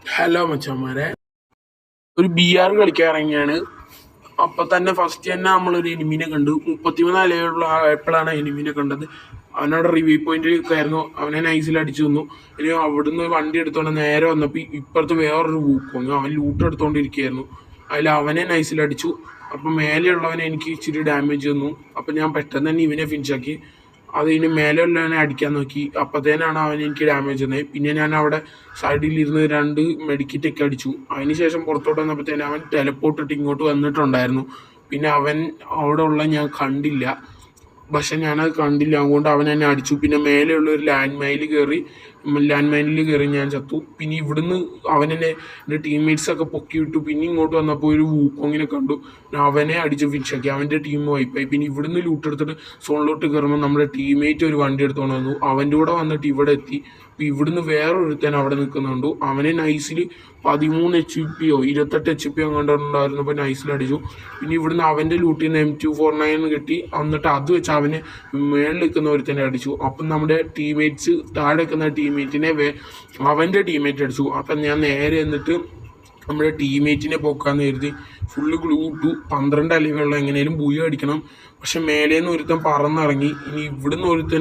Hello മച്ചന്മാരെ, ഒരു BR കളിക്കാൻ ഇറങ്ങിയാണ്. അപ്പൊ തന്നെ ഫസ്റ്റ് തന്നെ നമ്മളൊരു എനിമിനെ കണ്ടു. 33 നിലയുള്ള എപ്പോഴാണ് എനിമിനെ കണ്ടത്. അവനോട് റിവ്യൂ പോയിന്റ് കയറുന്നു, അവനെ നൈസിൽ അടിച്ചു തന്നു. ഇനി അവിടുന്ന് വണ്ടി എടുത്തോണ്ട് നേരെ വന്നപ്പോൾ ഇപ്പുറത്ത് വേറൊരു വൂക്ക് വന്നു. അവൻ ലൂട്ട് എടുത്തോണ്ടിരിക്കുകയായിരുന്നു. അതിൽ അവനെ നൈസിൽ അടിച്ചു. അപ്പം മേലെയുള്ളവനെ എനിക്ക് ഇച്ചിരി ഡാമേജ് തന്നു. അപ്പം ഞാൻ പെട്ടെന്ന് തന്നെ ഇവനെ ഫിനിഷാക്കി. അതിന് മേലെയുള്ളവനെ അടിക്കാൻ നോക്കി. അപ്പോഴത്തേനാണ് അവൻ എനിക്ക് ഡാമേജ് തന്നത്. പിന്നെ ഞാൻ അവിടെ സൈഡിലിരുന്ന് 2 മെഡിക്കറ്റൊക്കെ അടിച്ചു. അതിനുശേഷം പുറത്തോട്ട് വന്നപ്പോഴത്തേനും അവൻ ടെലപ്പോർട്ടിട്ട് ഇങ്ങോട്ട് വന്നിട്ടുണ്ടായിരുന്നു. പിന്നെ അവൻ അവിടെ ഉള്ള ഞാൻ കണ്ടില്ല. പക്ഷെ ഞാനത് കണ്ടില്ല, അതുകൊണ്ട് അവൻ എന്നെ അടിച്ചു. പിന്നെ മേലെയുള്ള ഒരു ലാൻഡ് മൈനിൽ കയറി ഞാൻ ചത്തു. പിന്നെ ഇവിടുന്ന് അവനെന്നെ എൻ്റെ ടീംമേറ്റ്സൊക്കെ പൊക്കി വിട്ടു. പിന്നെ ഇങ്ങോട്ട് വന്നപ്പോൾ ഒരു വൂക്കോങ്ങിനെ കണ്ടു. അവനെ അടിച്ച് ഫിനിഷാക്കി. അവൻ്റെ ടീം വൈപ്പായി. പിന്നെ ഇവിടുന്ന് ലൂട്ട് എടുത്തിട്ട് സോണിലോട്ട് കയറുമ്പോൾ നമ്മുടെ ടീംമേറ്റ് ഒരു വണ്ടി എടുത്തുകൊണ്ട് വന്നു. അവൻ്റെ കൂടെ വന്നിട്ട് ഇവിടെ എത്തി. അപ്പോൾ ഇവിടുന്ന് വേറൊരുത്തൻ അവിടെ നിൽക്കുന്നുണ്ട്. അവനെ നൈസിൽ 13 HP 28 HP കണ്ടുണ്ടായിരുന്നു. അപ്പോൾ നൈസിൽ അടിച്ചു. പിന്നെ ഇവിടുന്ന് അവൻ്റെ ലൂട്ടിൽ നിന്ന് M249 കിട്ടി. എന്നിട്ട് അത് വെച്ച് അവന് മേളിൽ നിൽക്കുന്ന ഒരുത്തനെ അടിച്ചു. അപ്പം നമ്മുടെ ടീംമേറ്റ്സ് താഴെ നിൽക്കുന്ന ടീംമേറ്റിനെ അവൻ്റെ ടീംമേറ്റ് അടിച്ചു. അപ്പം ഞാൻ നേരെ എന്നിട്ട് നമ്മുടെ ടീംമേറ്റിനെ പോക്കാന്ന് കരുതി ഫുള്ള് ഗ്ലൂ ഇട്ടു. 12 അലകളുള്ള എങ്ങനെയും ബൂയ അടിക്കണം. പക്ഷെ മേലേന്ന് ഒരുത്തൻ പറന്നിറങ്ങി. ഇനി ഇവിടുന്ന് ഒരുത്തൻ